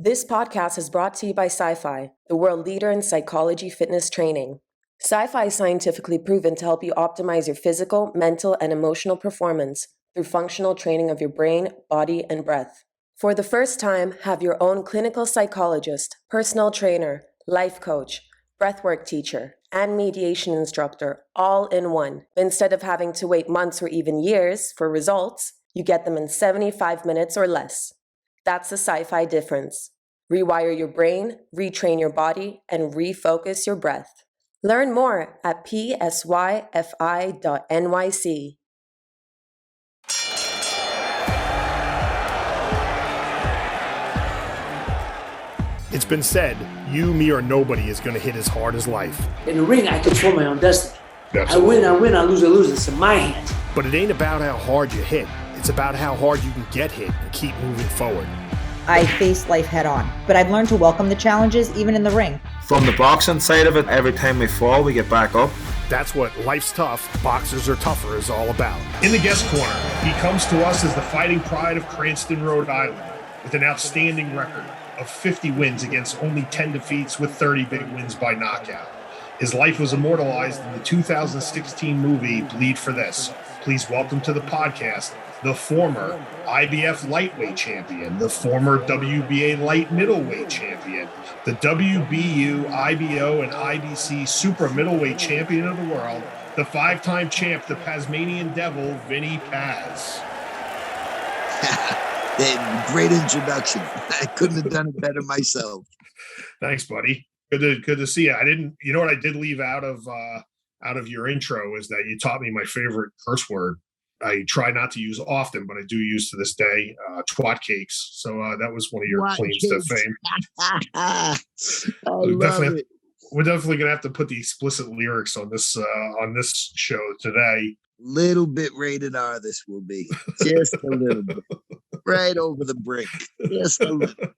This podcast is brought to you by Sci-Fi, the world leader in psychology fitness training. Sci-Fi is scientifically proven to help you optimize your physical, mental, and emotional performance through functional training of your brain, body, and breath. For the first time, have your own clinical psychologist, personal trainer, life coach, breathwork teacher, and mediation instructor all in one. Instead of having to wait months or even years for results, you get them in 75 minutes or less. That's the Sci-Fi difference. Rewire your brain, retrain your body, and refocus your breath. Learn more at psyfi.nyc. It's been said, you, me, or nobody is going to hit as hard as life. In the ring, I control my own destiny. Absolutely. I win, I lose, It's in my hands. But it ain't about how hard you hit. It's about how hard you can get hit and keep moving forward. I face life head on, but I've learned to welcome the challenges even in the ring. From the boxing side of it, every time we fall, we get back up. That's what Life's Tough, Boxers Are Tougher is all about. In the guest corner, he comes to us as the fighting pride of Cranston, Rhode Island, with an outstanding record of 50 wins against only 10 defeats with 30 big wins by knockout. His life was immortalized in the 2016 movie Bleed for This. Please welcome to the podcast the former IBF Lightweight Champion, the former WBA Light Middleweight Champion, the WBU, IBO, and IBC Super Middleweight Champion of the world, the five-time champ, the Tasmanian Devil, Vinny Paz. Great introduction. I couldn't have done it better myself. Thanks, buddy. Good to see you. You know what I did leave out of your intro is that you taught me my favorite curse word. I try not to use often, but I do use to this day, twat cakes. So that was one of your claims to fame. We're definitely going to have to put the explicit lyrics on this show today. Little bit rated R this will be. Just a little bit. Right over the brink. Just a little.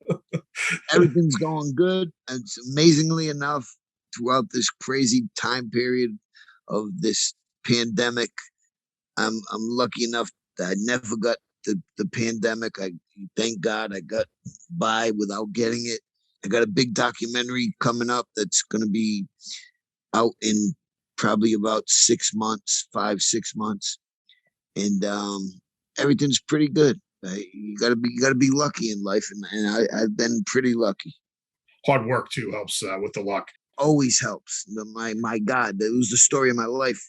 Everything's going good. And amazingly enough, throughout this crazy time period of this pandemic, I'm lucky enough that I never got the pandemic. Thank God I got by without getting it. I got a big documentary coming up that's going to be out in probably about 6 months, 5-6 months, and everything's pretty good. You gotta be lucky in life, and I've been pretty lucky. Hard work too helps with the luck. Always helps. My God, it was the story of my life.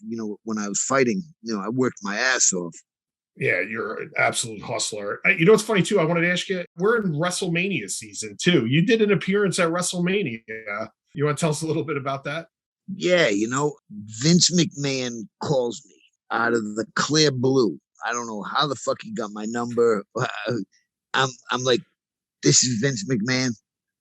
When I was fighting, I worked my ass off. Yeah, you're an absolute hustler. You know what's funny too? I wanted to ask you. We're in WrestleMania season too. You did an appearance at WrestleMania. You want to tell us a little bit about that? Yeah, Vince McMahon calls me out of the clear blue. I don't know how the fuck he got my number. I'm like, this is Vince McMahon,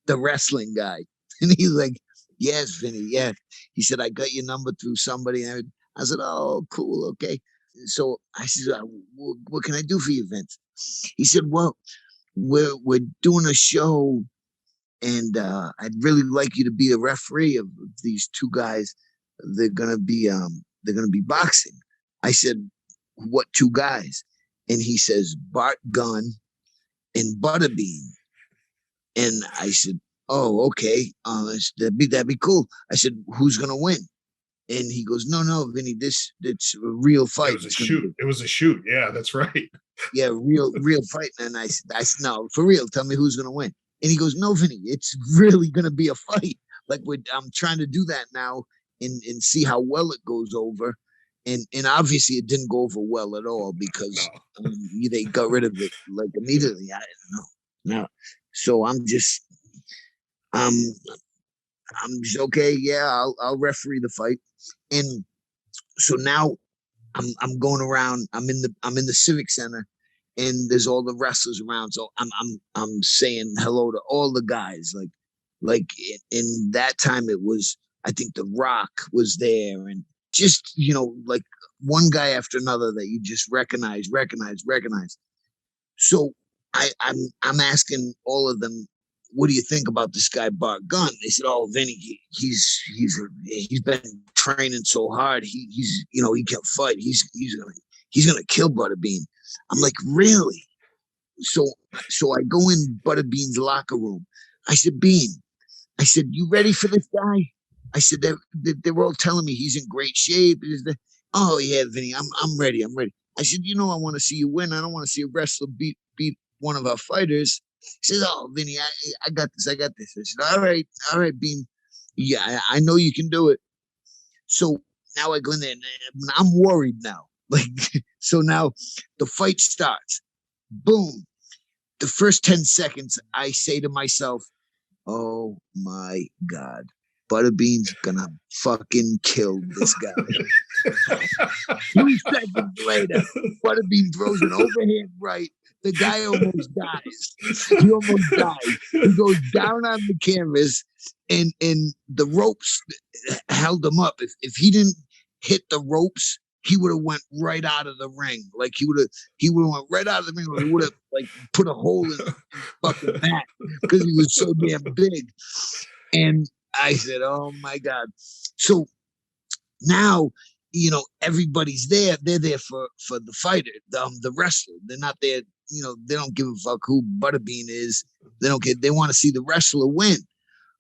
the wrestling guy, and he's like, yes, Vinny, yeah. He said, I got your number through somebody. And I said, oh, cool, okay. So I said, what can I do for you, Vince? He said, well, we're doing a show, and I'd really like you to be a referee of these two guys. They're gonna be boxing. I said, what two guys? And he says, Bart Gunn and Butterbean. And I said, oh, okay. That'd be cool. I said, who's gonna win? And he goes, no, Vinny, it's a real fight. It was a shoot. Yeah, that's right. Yeah, real fight. And I said, no, for real. Tell me who's gonna win. And he goes, no, Vinny, it's really gonna be a fight. Like I'm trying to do that now and see how well it goes over. And obviously it didn't go over well at all because they got rid of it like immediately. I didn't know. No. So I'm just okay. Yeah, I'll referee the fight. And so now I'm going around. I'm in the Civic Center, and there's all the wrestlers around. So I'm saying hello to all the guys. Like in that time it was, I think The Rock was there, and just like one guy after another that you just recognize. So I'm asking all of them, what do you think about this guy Bart Gunn? They said, oh, Vinny, he's been training so hard. He can fight. He's gonna kill Butterbean. I'm like, really? so I go in Butterbean's locker room. I said, Bean, I said, you ready for this guy? I said, they were all telling me he's in great shape. Oh yeah, Vinny, I'm ready. I'm ready. I said, I want to see you win. I don't want to see a wrestler beat one of our fighters. He says, oh, Vinny, I got this. I said, all right, Bean. Yeah, I know you can do it. So now I go in there and I'm worried now. So now the fight starts. Boom. The first 10 seconds, I say to myself, oh my God, Butterbean's gonna fucking kill this guy. 2 seconds later, Butterbean throws an overhand right. The guy almost dies. He almost dies. He goes down on the canvas, and the ropes held him up. If he didn't hit the ropes, he would have went right out of the ring. Like he would have went right out of the ring. Or he would have put a hole in the fucking back because he was so damn big. And I said, "Oh my God!" So now, everybody's there. They're there for the fighter, the wrestler. They're not there. They don't give a fuck who Butterbean is. They don't care. They want to see the wrestler win.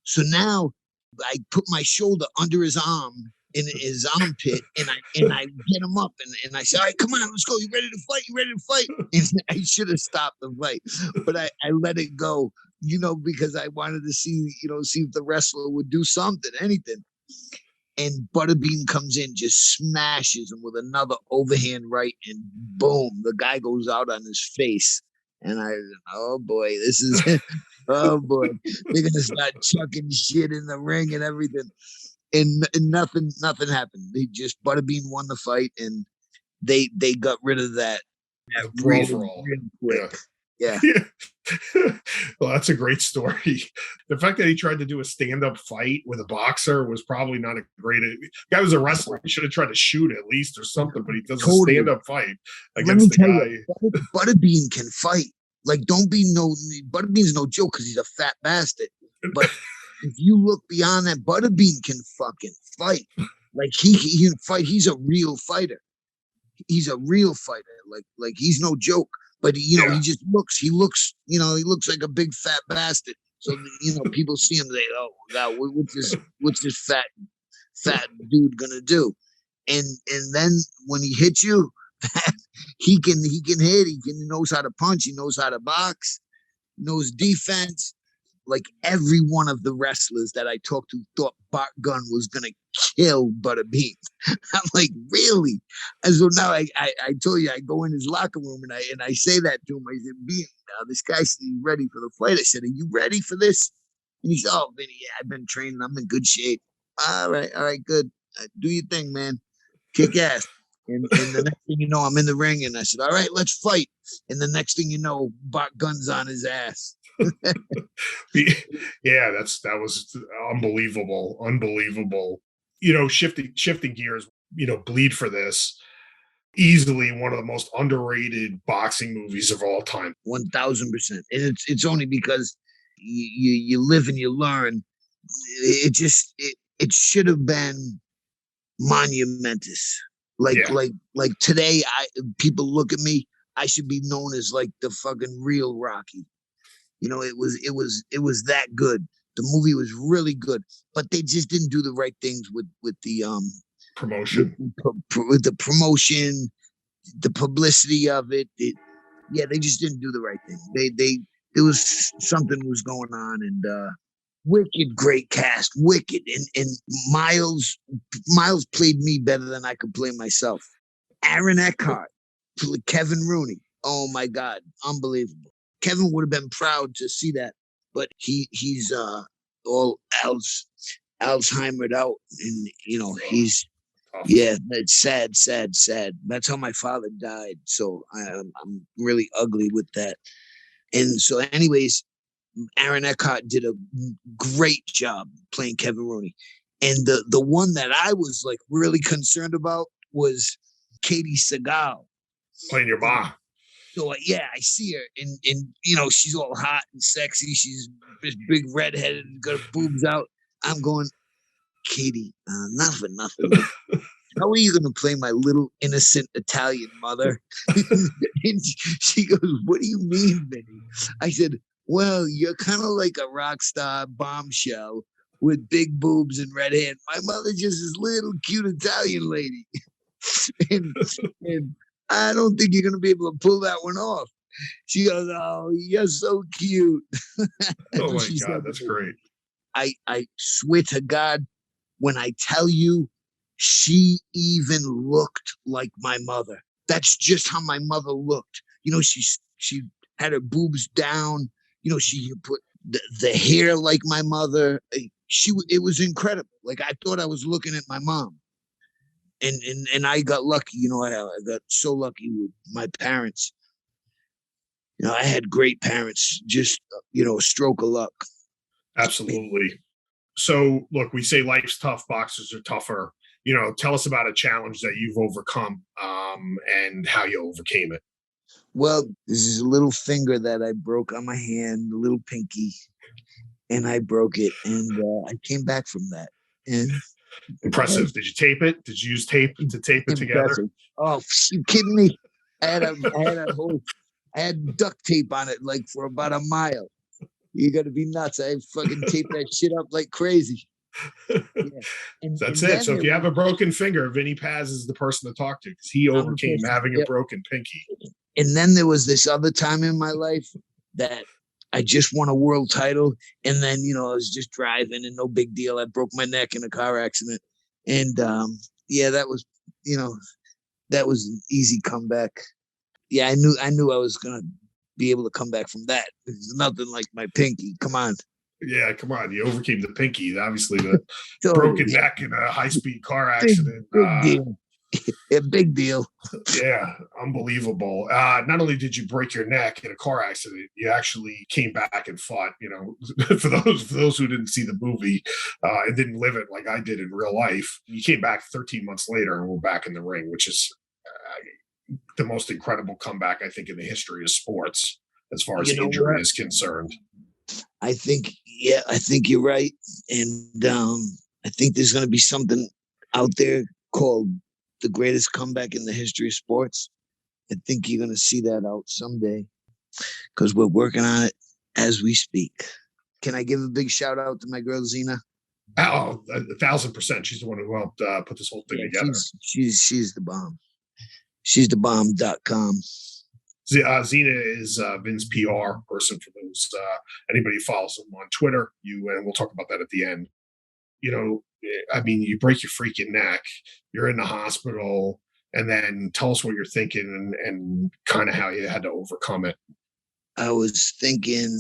So now I put my shoulder under his arm in his armpit, and I get him up, and I say, all right, come on, let's go. You ready to fight? You ready to fight? And I should have stopped the fight, but I let it go, because I wanted to see, see if the wrestler would do something, anything. And Butterbean comes in, just smashes him with another overhand right, and boom, the guy goes out on his face. And I, oh boy, this is, oh boy, they're gonna start chucking shit in the ring and everything. And nothing happened. Butterbean won the fight, and they got rid of that real quick. Yeah. Well, that's a great story. The fact that he tried to do a stand-up fight with a boxer was probably not a great. Guy was a wrestler. He should have tried to shoot at least or something, but he does a stand-up fight against the guy. Butterbean can fight. Butterbean's no joke because he's a fat bastard. But if you look beyond that, Butterbean can fucking fight. He can fight. He's a real fighter. He's a real fighter. Like he's no joke. But he looks like a big fat bastard. So people see him, they oh God, what's this fat dude gonna do? And then when he hits you, he can hit. He knows how to punch. He knows how to box. Knows defense. Like every one of the wrestlers that I talked to thought Bart Gunn was gonna kill Butterbean. I'm like, really? And so now I told you, I go in his locker room and I say that to him. I said, Bean, now this guy's ready for the fight. I said, are you ready for this? And he said, oh, Vinny, yeah, I've been training. I'm in good shape. All right, good. Do your thing, man. Kick ass. And the next thing you know, I'm in the ring, and I said, all right, let's fight. And the next thing you know, Bart Gunn's on his ass. Yeah, that was unbelievable. Shifting gears, Bleed for This, easily one of the most underrated boxing movies of all time. 1000%. And it's only because you live and you learn. It should have been monumentous. Like today, people look at me. I should be known as like the fucking real Rocky. It was that good. The movie was really good, but they just didn't do the right things with the promotion, with the promotion, the publicity of it. They just didn't do the right thing. There was something was going on, and wicked great cast, wicked, and Miles played me better than I could play myself. Aaron Eckhart, Kevin Rooney. Oh my God, unbelievable. Kevin would have been proud to see that, but he's all Alzheimer'd out, and he's it's sad. That's how my father died, so I'm really ugly with that. And so, anyways, Aaron Eckhart did a great job playing Kevin Rooney, and the one that I was like really concerned about was Katie Seagal playing your mom. So I see her, and she's all hot and sexy. She's this big redheaded, got her boobs out. I'm going, Katie, not for nothing. how are you going to play my little innocent Italian mother? And she goes, what do you mean, Vinny? I said, well, you're kind of like a rock star bombshell with big boobs and red hair. My mother just this little cute Italian lady. and I don't think you're going to be able to pull that one off. She goes, oh, you're so cute. Oh my God, that's great. I swear to God, when I tell you, she even looked like my mother. That's just how my mother looked. You know, she had her boobs down. You know, she put the hair like my mother. It was incredible. Like, I thought I was looking at my mom. And I got lucky. You know, I got so lucky with my parents. You know, I had great parents, just, you know, a stroke of luck. Absolutely. So, look, we say life's tough, boxers are tougher. You know, tell us about a challenge that you've overcome and how you overcame it. Well, this is a little finger that I broke on my hand, a little pinky, and I broke it, and I came back from that. And impressive. Did you tape it? Did you use tape to tape it together? Oh, you kidding me? I had duct tape on it like for about a mile. You got to be nuts. I fucking taped that shit up like crazy. Yeah. That's it. So if you have a broken finger, Vinny Paz is the person to talk to because he overcame having a broken pinky. And then there was this other time in my life that I just won a world title. And then, you know, I was just driving and no big deal. I broke my neck in a car accident. And that was, you know, that was an easy comeback. Yeah, I knew I was going to be able to come back from that. It's nothing like my pinky. Come on. Yeah, come on. You overcame the pinky. Obviously, the broken neck in a high-speed car accident. Big deal. A big deal. Yeah, unbelievable. Not only did you break your neck in a car accident, you actually came back and fought. You know, for those who didn't see the movie and didn't live it like I did in real life, you came back 13 months later and we're back in the ring, which is the most incredible comeback I think in the history of sports as far as injury is concerned. I think you're right. And I think there's going to be something out there called the greatest comeback in the history of sports. I think you're going to see that out someday because we're working on it as we speak. Can I give a big shout out to my girl, Zena? Oh, 1,000%. She's the one who helped put this whole thing together. She's the bomb. She's the bomb.com. Zena is Vin's PR person for those. Anybody who follows him on Twitter, and we'll talk about that at the end. You know, I mean, you break your freaking neck, you're in the hospital, and then tell us what you're thinking and kind of how you had to overcome it. I was thinking,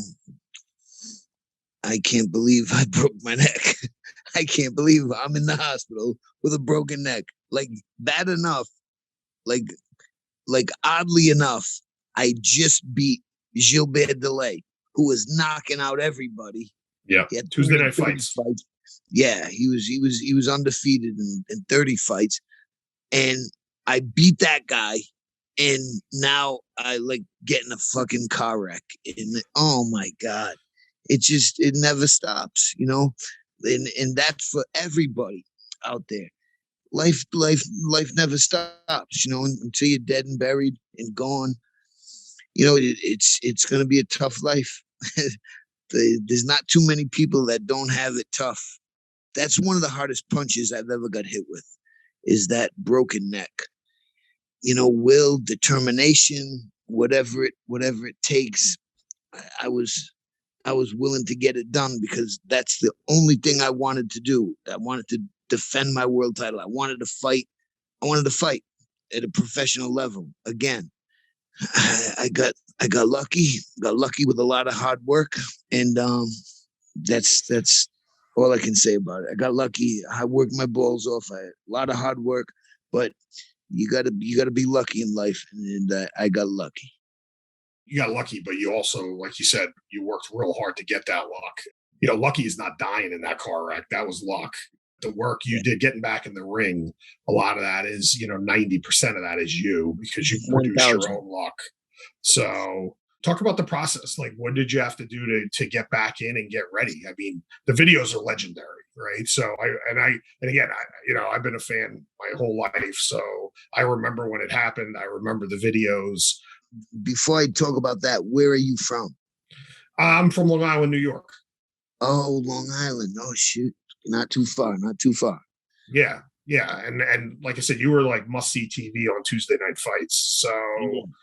I can't believe I broke my neck. I can't believe I'm in the hospital with a broken neck. Like, bad enough, like oddly enough, I just beat Gilbert Delay, who was knocking out everybody. Yeah, Tuesday night fights. Yeah, he was undefeated in 30 fights, and I beat that guy, and now I like getting a fucking car wreck, and oh my God, it never stops, you know, and that's for everybody out there. Life never stops, you know, until you're dead and buried and gone. You know, it's going to be a tough life. There's not too many people that don't have it tough. That's one of the hardest punches I've ever got hit with, is that broken neck. You know, will, determination, whatever it takes. I was willing to get it done because that's the only thing I wanted to do. I wanted to defend my world title. I wanted to fight. I wanted to fight at a professional level again. I got lucky. Got lucky with a lot of hard work, and that's all I can say about it. I got lucky. I worked my balls off. A lot of hard work, but you gotta be lucky in life, and I got lucky. You got lucky, but you also, like you said, you worked real hard to get that luck. You know, lucky is not dying in that car wreck. That was luck. The work you did getting back in the ring, a lot of that is, you know, 90% of that is you because you produce your own luck. So, Talk about the process. Like, what did you have to do to get back in and get ready? I mean, the videos are legendary, right? So I've been a fan my whole life. So I remember when it happened. I remember the videos. Before I talk about that, where are you from? I'm from Long Island, New York. Oh, Long Island. Oh, shoot. Not too far. Yeah. Yeah. And like I said, you were like must-see TV on Tuesday night fights. So,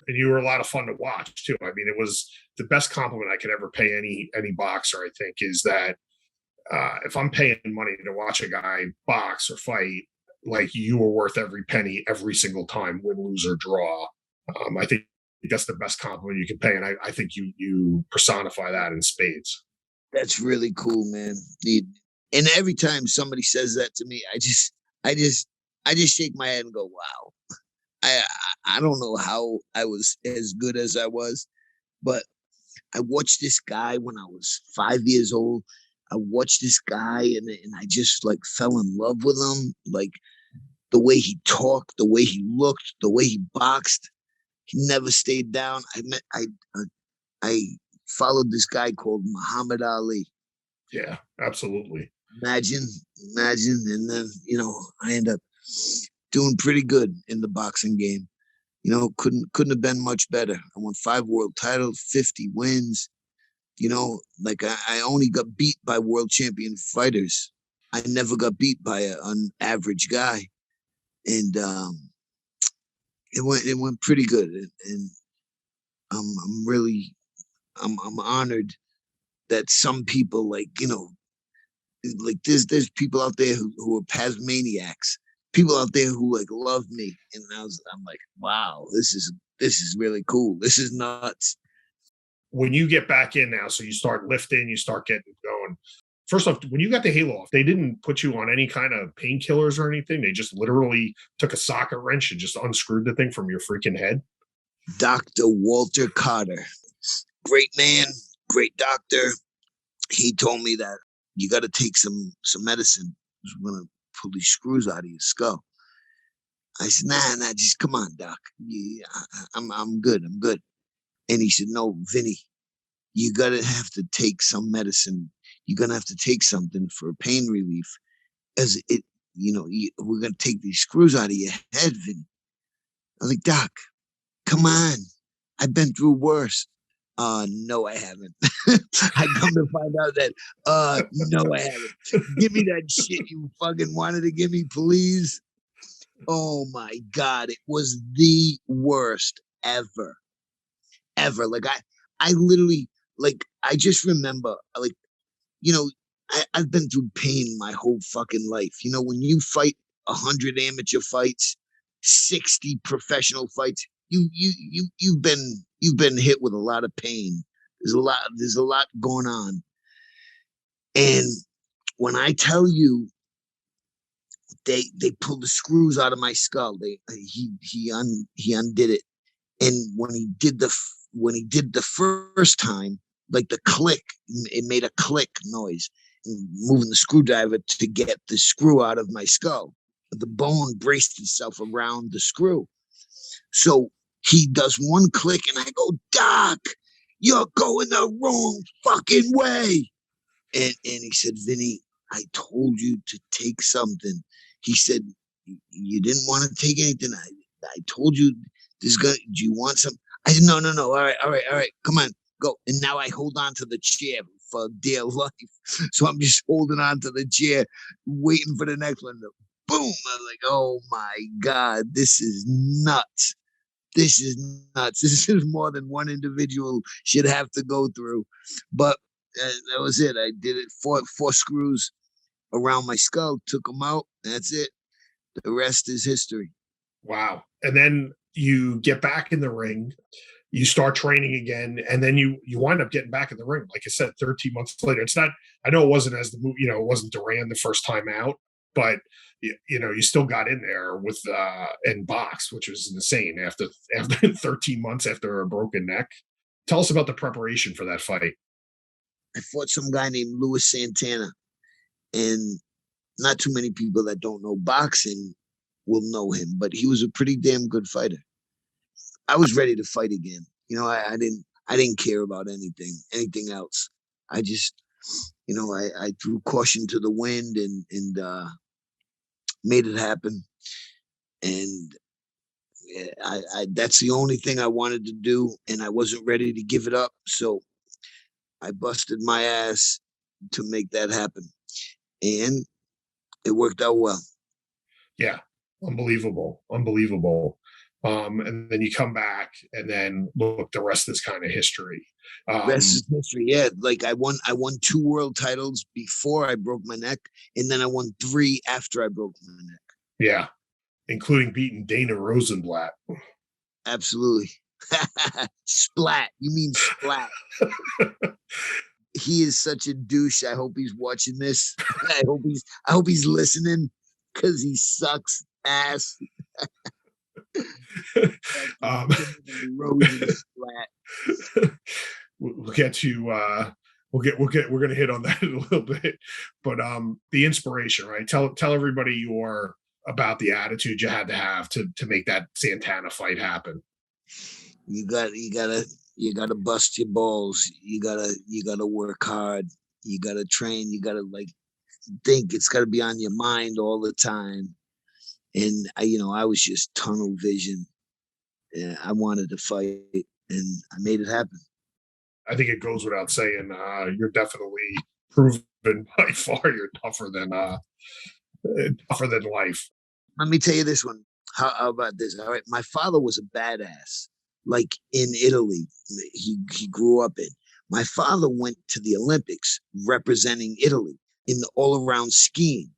and you were a lot of fun to watch too. I mean, it was the best compliment I could ever pay any boxer, I think, is that if I'm paying money to watch a guy box or fight, like, you were worth every penny every single time, win, lose, or draw. I think that's the best compliment you can pay. And I think you personify that in spades. That's really cool, man. And every time somebody says that to me, I just shake my head and go, wow. I don't know how I was as good as I was, but I watched this guy when I was 5 years old. I watched this guy and I just like fell in love with him. Like the way he talked, the way he looked, the way he boxed. He never stayed down. I followed this guy called Muhammad Ali. Yeah, absolutely. Imagine. And then, I end up doing pretty good in the boxing game. Couldn't have been much better. I won 5 world titles, 50 wins. Like I only got beat by world champion fighters. I never got beat by an average guy. And it went pretty good. And I'm honored that some people like there's people out there who are Pazmaniacs, people out there who like love me, and I'm like, wow, this is really cool. This is nuts. When you get back in now, so you start lifting, you start getting going. First off, when you got the halo off, they didn't put you on any kind of painkillers or anything. They just literally took a socket wrench and just unscrewed the thing from your freaking head. Dr. Walter Carter, great man, great doctor. He told me that you got to take some medicine. We're going to pull these screws out of your skull. I said, nah, just come on, doc. Yeah, I'm good. And he said, no, Vinny, you got to have to take some medicine. You're going to have to take something for pain relief. As it, we're going to take these screws out of your head, Vinny. I'm like, doc, come on. I've been through worse. No, I haven't. I come to find out that, no, I haven't. Give me that shit you fucking wanted to give me, please. Oh my God. It was the worst ever. Like I literally, like, I just remember, like, I've been through pain my whole fucking life. When you fight 100 amateur fights, 60 professional fights, you've been hit with a lot of pain. There's a lot going on. And when I tell you they pulled the screws out of my skull, he undid it. And when he did the first time, like the click, it made a click noise, moving the screwdriver to get the screw out of my skull. The bone braced itself around the screw. So he does one click and I go, doc, you're going the wrong fucking way. And he said, Vinny, I told you to take something. He said, you didn't want to take anything. I told you do you want some? I said, no. All right. Come on, go. And now I hold on to the chair for dear life. So I'm just holding on to the chair, waiting for the next one. Boom. I'm like, oh my God, this is nuts. This is more than one individual should have to go through. But that was it. I did it. Four screws around my skull, took them out. That's it. The rest is history. Wow. And then you get back in the ring, you start training again, and then you wind up getting back in the ring. Like I said, 13 months later. It's not, I know it wasn't as the movie, it wasn't Duran the first time out, but you still got in there with and boxed, which was insane after 13 months after a broken neck. Tell us about the preparation for that fight. I fought some guy named Louis Santana, and not too many people that don't know boxing will know him, but he was a pretty damn good fighter. I was ready to fight again. I I didn't care about anything else. I just, I threw caution to the wind and made it happen. And that's the only thing I wanted to do, and I wasn't ready to give it up. So I busted my ass to make that happen, and it worked out well. Yeah, unbelievable. And then you come back, and then look, the rest is kind of history. Rest is history. Yeah, like I won 2 world titles before I broke my neck, and then I won 3 after I broke my neck. Yeah, including beating Dana Rosenblatt. Absolutely. Splat. You mean Splat? He is such a douche. I hope he's watching this. I hope he's listening, because he sucks ass. We'll get to we're gonna hit on that in a little bit, but the inspiration, right? Tell everybody about the attitude you had to have to make that Santana fight happen. You gotta bust your balls. You gotta work hard. You gotta train. You gotta think. It's gotta be on your mind all the time. And I was just tunnel vision. I wanted to fight, and I made it happen. I think it goes without saying, you're definitely proven by far you're tougher than life. Let me tell you this one. How about this? All right, my father was a badass. Like in Italy, he grew up in. My father went to the Olympics representing Italy in the all-around skiing.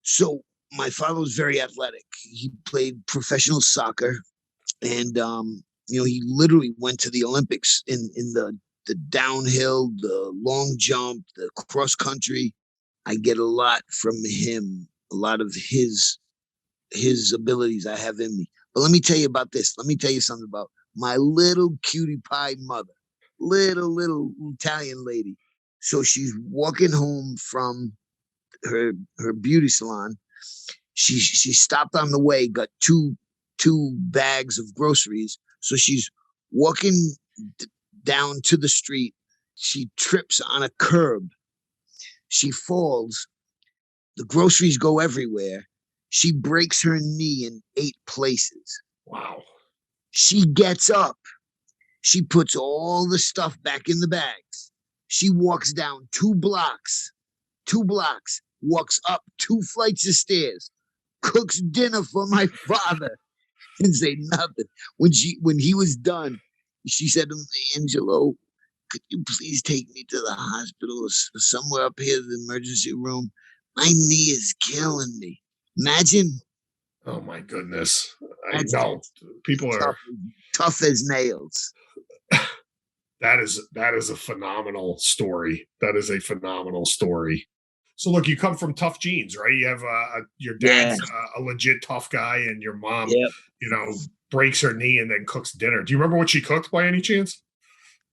So my father was very athletic. He played professional soccer, and he literally went to the Olympics in the downhill, the long jump, the cross country. I get a lot from him, a lot of his abilities I have in me. But let me tell you about this. Let me tell you something about my little cutie pie mother, little Italian lady. So she's walking home from her beauty salon. She stopped on the way, got two bags of groceries. So she's walking down to the street. She trips on a curb. She falls. The groceries go everywhere. She breaks her knee in 8 places. Wow. She gets up. She puts all the stuff back in the bags. She walks down 2 blocks, walks up 2 flights of stairs, cooks dinner for my father, and say nothing. When he was done, she said to me, Angelo, could you please take me to the hospital or somewhere up here, the emergency room? My knee is killing me. Imagine. Oh my goodness. I know. People are tough as nails. That is a phenomenal story. That is a phenomenal story. So look, you come from tough genes, right? You have your dad's a legit tough guy, and your mom, breaks her knee and then cooks dinner. Do you remember what she cooked by any chance?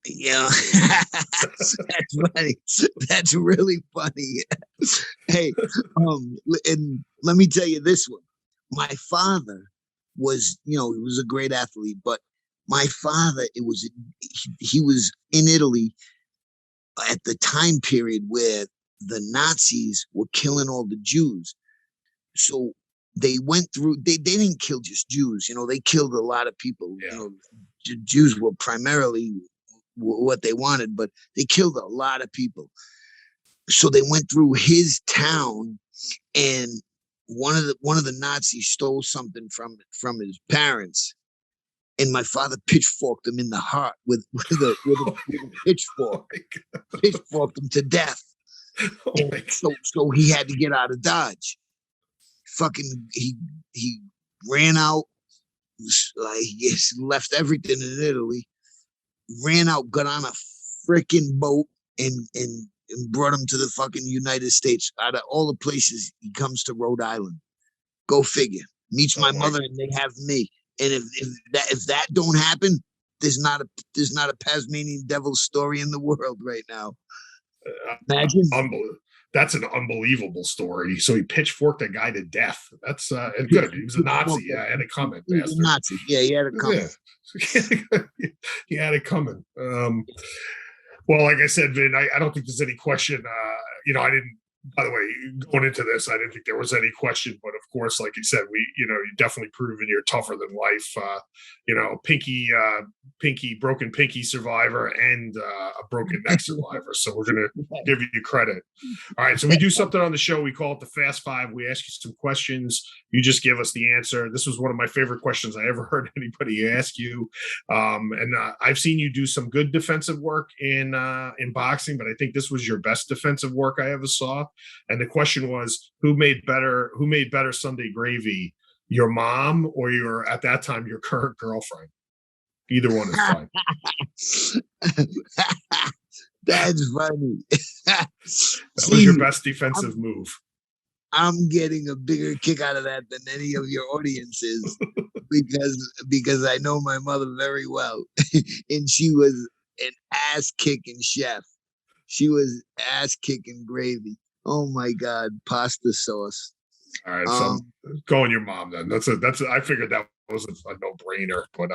Yeah, that's funny. That's really funny. Hey, and let me tell you this one. My father was, he was a great athlete, but my father, he was in Italy at the time period where the Nazis were killing all the Jews. So they went through, they didn't kill just Jews, they killed a lot of people. Yeah. Jews were primarily what they wanted, but they killed a lot of people. So they went through his town, and one of the Nazis stole something from his parents, and my father pitchforked him in the heart with a pitchfork. Pitchforked him to death. So he had to get out of Dodge. He ran out, he left everything in Italy, ran out, got on a freaking boat, and brought him to the fucking United States. Out of all the places, he comes to Rhode Island. Go figure. Meets my mother, and they have me. And if that don't happen, there's not a Tasmanian Devil story in the world right now. Imagine. That's an unbelievable story. So he pitchforked a guy to death. That's and good. He was a Nazi. Yeah, had it coming. He was a Nazi. Yeah, he had it coming. Yeah. He had it coming. Well, like I said, Vin, I don't think there's any question. I didn't. By the way, going into this, I didn't think there was any question. But of course, like you said, you definitely proven you're tougher than life. Broken pinky survivor and a broken neck survivor. So we're going to give you credit. All right. So we do something on the show. We call it the Fast Five. We ask you some questions. You just give us the answer. This was one of my favorite questions I ever heard anybody ask you. And I've seen you do some good defensive work in boxing, but I think this was your best defensive work I ever saw. And the question was, who made better Sunday gravy, your mom or at that time, your current girlfriend? Either one is fine. That's funny. That was your best defensive move. I'm getting a bigger kick out of that than any of your audiences because I know my mother very well. And she was an ass-kicking chef. She was ass-kicking gravy. Oh my God, pasta sauce. All right, so go on your mom then. That's I figured that was a no-brainer, but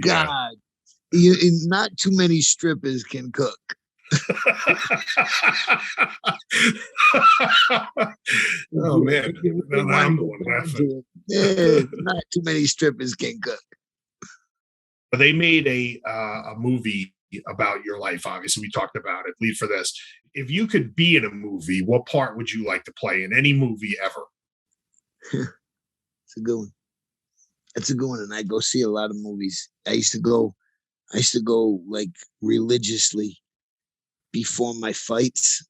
God, not too many strippers can cook. Oh man, I'm the one laughing. Yeah, not too many strippers can cook. They made a movie about your life. Obviously, we talked about it. Lead for this. If you could be in a movie, what part would you like to play in any movie ever? It's a good one. That's a good one. And I go see a lot of movies. I used to go like religiously before my fights,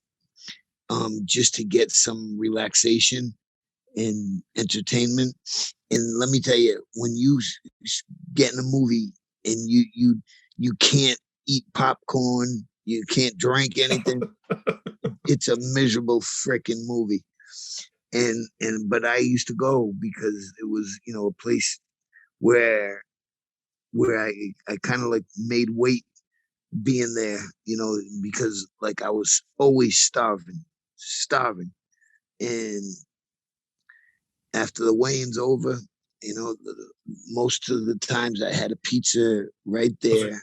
just to get some relaxation and entertainment. And let me tell you, when you get in a movie and you can't eat popcorn, you can't drink anything, it's a miserable freaking movie. But I used to go because it was, a place where I kind of like made weight being there, because like I was always starving. And after the weigh-in's over, most of the times I had a pizza right there.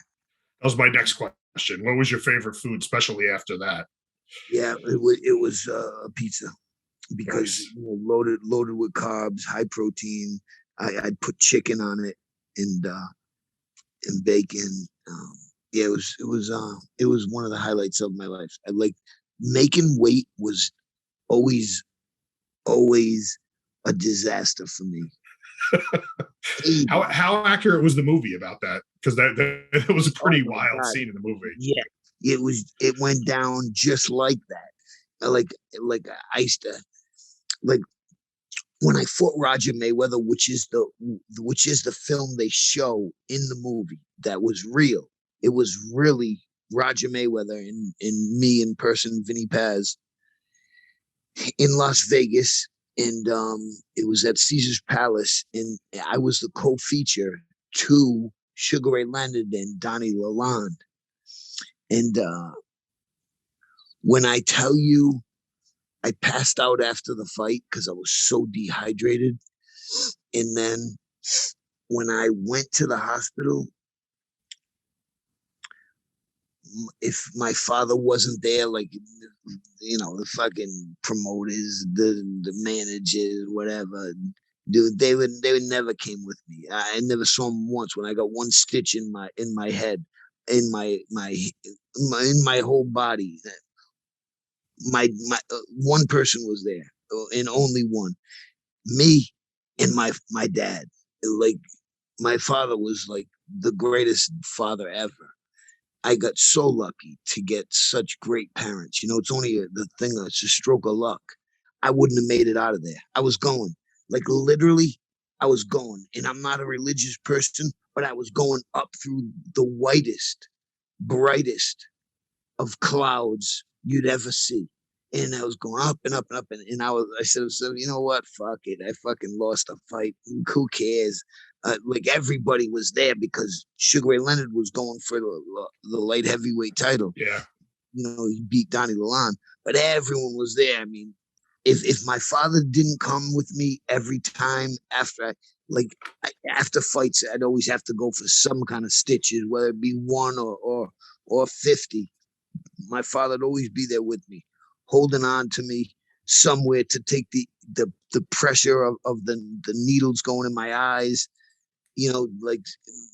That was my next question. What was your favorite food, especially after that? Yeah, it was a pizza because loaded with carbs, high protein. I'd put chicken on it and bacon. It was one of the highlights of my life. I like making weight was always a disaster for me. How accurate was the movie about that? Because that was a pretty wild scene in the movie. Yeah, it went down just like that. Like I used to, like when I fought Roger Mayweather, which is the film they show in the movie that was real. It was really Roger Mayweather and me in person, Vinny Paz, in Las Vegas. And it was at Caesar's Palace, and I was the co-feature to Sugar Ray Leonard and Donnie Lalonde. And when I tell you, I passed out after the fight because I was so dehydrated. And then when I went to the hospital, if my father wasn't there, like, the fucking promoters, the managers, whatever, dude, they would never came with me. I never saw them once. When I got one stitch in my head, in my whole body, my one person was there, and only one, me and my dad. Like, my father was like the greatest father ever. I got so lucky to get such great parents. It's only the thing that's a stroke of luck. I wouldn't have made it out of there. I was going, like, literally, I was going. And I'm not a religious person, but I was going up through the whitest, brightest of clouds you'd ever see. And I was going up and up and up. And I said, you know what? Fuck it. I fucking lost a fight. Who cares? Like, everybody was there because Sugar Ray Leonard was going for the light heavyweight title. Yeah. he beat Donnie Lalonde, but everyone was there. I mean, if my father didn't come with me every time after fights, I'd always have to go for some kind of stitches, whether it be 1 or 50. My father'd always be there with me, holding on to me somewhere to take the pressure of the needles going in my eyes. Like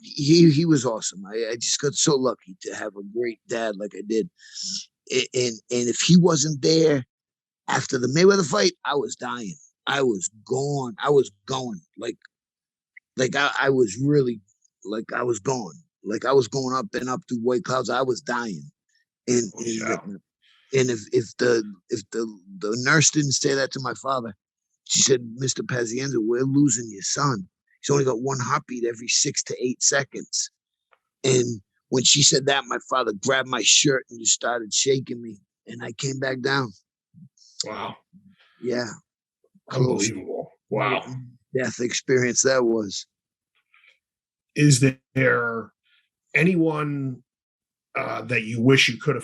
he was awesome. I just got so lucky to have a great dad like I did. And if he wasn't there after the Mayweather fight, I was dying. I was gone. I was going I was really I was gone. Like I was going up and up through white clouds. I was dying. And if the nurse didn't say that to my father, she said, "Mr. Pazienza, we're losing your son. He's only got 1 heartbeat every 6 to 8 seconds." And when she said that, my father grabbed my shirt and just started shaking me, and I came back down. Wow. Yeah. Unbelievable. Wow. Death experience that was. Is there anyone that you wish you could have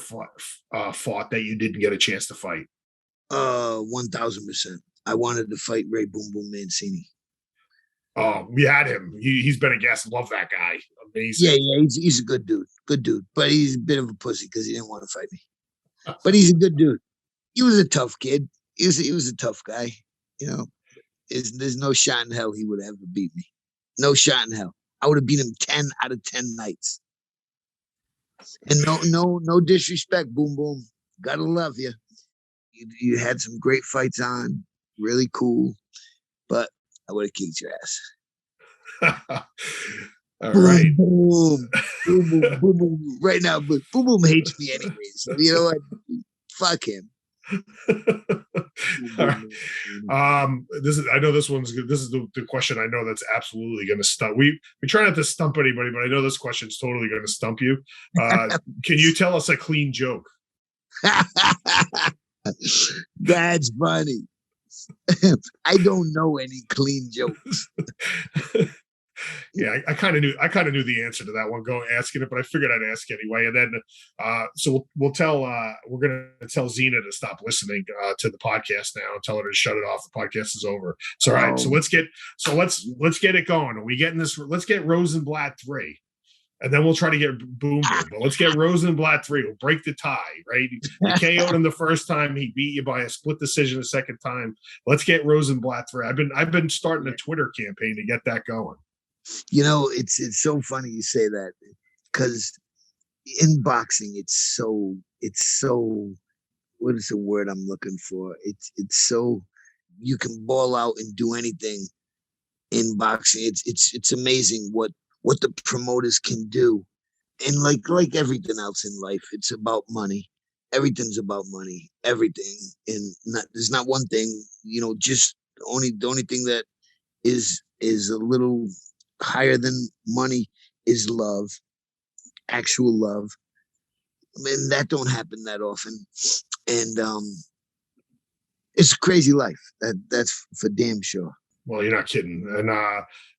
fought that you didn't get a chance to fight? 1,000%. I wanted to fight Ray Boom Boom Mancini. Oh, we had him. He's been a guest. Love that guy. Amazing. Yeah. He's a good dude. Good dude. But he's a bit of a pussy because he didn't want to fight me. But he's a good dude. He was a tough kid. He was a tough guy. There's no shot in hell he would ever beat me. No shot in hell. I would have beat him 10 out of 10 nights. And no disrespect, Boom Boom. Gotta love you. You had some great fights on, really cool, but I would have kicked your ass. All boom, right. Boom, boom, boom, boom, boom. Right now, but Boom Boom hates me anyway. So you know what? Fuck him. All right. I know this one's good. This is the question I know that's absolutely going to stump. We try not to stump anybody, but I know this question's totally going to stump you. Can you tell us a clean joke? That's funny. I don't know any clean jokes. Yeah, I kind of knew the answer to that one going asking it, but I figured I'd ask anyway. And then so we're gonna tell Zena to stop listening to the podcast now and tell her to shut it off. The podcast is over. So all right, so let's get it going. Are we getting this? Let's get Rosenblatt 3. And then we'll try to get Boom Boom. But let's get Rosenblatt 3. We'll break the tie, right? You KO'd him the first time. He beat you by a split decision the second time. Let's get Rosenblatt 3. I've been starting a Twitter campaign to get that going. It's so funny you say that, because in boxing, it's so what is the word I'm looking for? It's so you can ball out and do anything in boxing. It's amazing what the promoters can do. And like everything else in life, it's about money. Everything's about money. Everything. And there's not one thing, just the only thing that is a little higher than money is love, actual love. I mean, that don't happen that often. And it's a crazy life. That's for damn sure. Well, you're not kidding. And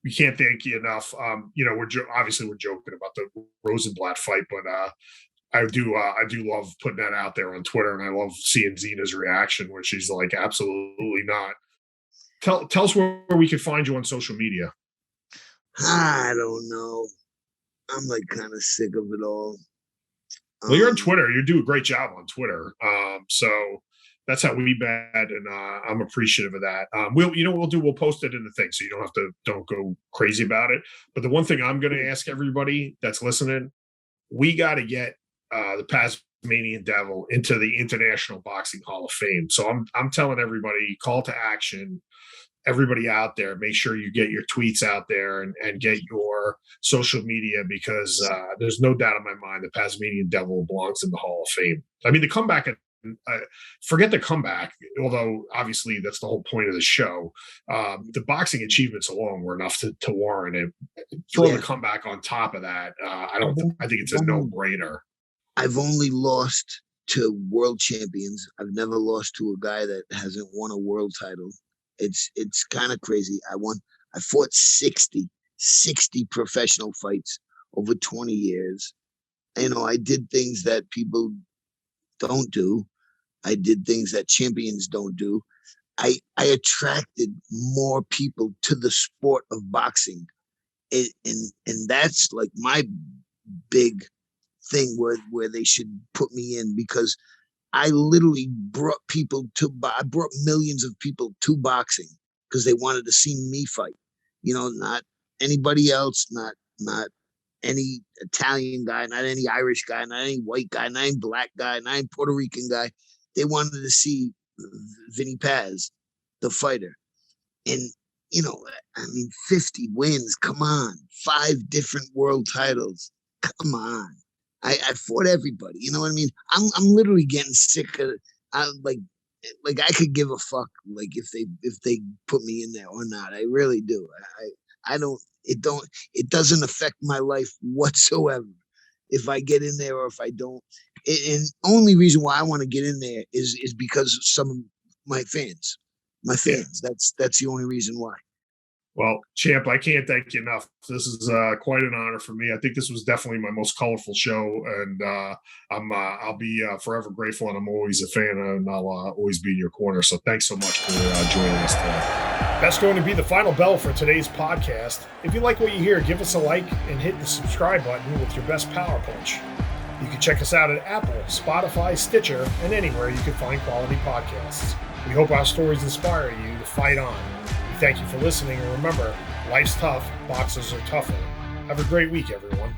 we can't thank you enough. We're joking about the Rosenblatt fight, but I do love putting that out there on Twitter, and I love seeing Zena's reaction where she's like, absolutely not. Tell us where we can find you on social media. I don't know. I'm kind of sick of it all. Well, you're on Twitter. You do a great job on Twitter. So that's how we bet, and I'm appreciative of that. We'll do. We'll post it in the thing, so you don't go crazy about it. But the one thing I'm going to ask everybody that's listening, we got to get the Tasmanian Devil into the International Boxing Hall of Fame. So I'm telling everybody, call to action. Everybody out there, make sure you get your tweets out there and get your social media, because there's no doubt in my mind the Tasmanian Devil belongs in the Hall of Fame. I mean, the comeback, forget the comeback, although obviously that's the whole point of the show. The boxing achievements alone were enough to warrant it. Throw the comeback on top of that. I think it's a no-brainer. I've only lost to world champions. I've never lost to a guy that hasn't won a world title. It's kind of crazy. I fought 60 professional fights over 20 years. I did things that people don't do. I did things that champions don't do. I attracted more people to the sport of boxing. And that's like my big thing where they should put me in, because I literally brought I brought millions of people to boxing because they wanted to see me fight. Not anybody else, not any Italian guy, not any Irish guy, not any white guy, not any black guy, not any Puerto Rican guy. They wanted to see Vinny Paz, the fighter. And, 50 wins, come on, 5 different world titles, come on. I fought everybody, you know what I mean? I'm literally getting sick of like I could give a fuck like if they put me in there or not. I really do. It doesn't affect my life whatsoever if I get in there or if I don't. And only reason why I want to get in there is because of some of my fans. Yeah. That's the only reason why. Well, Champ, I can't thank you enough. This is quite an honor for me. I think this was definitely my most colorful show, and I'll be forever grateful, and I'm always a fan, and I'll always be in your corner. So thanks so much for joining us today. That's going to be the final bell for today's podcast. If you like what you hear, give us a like and hit the subscribe button with your best power punch. You can check us out at Apple, Spotify, Stitcher, and anywhere you can find quality podcasts. We hope our stories inspire you to fight on. Thank you for listening, and remember, life's tough, boxers are tougher. Have a great week, everyone.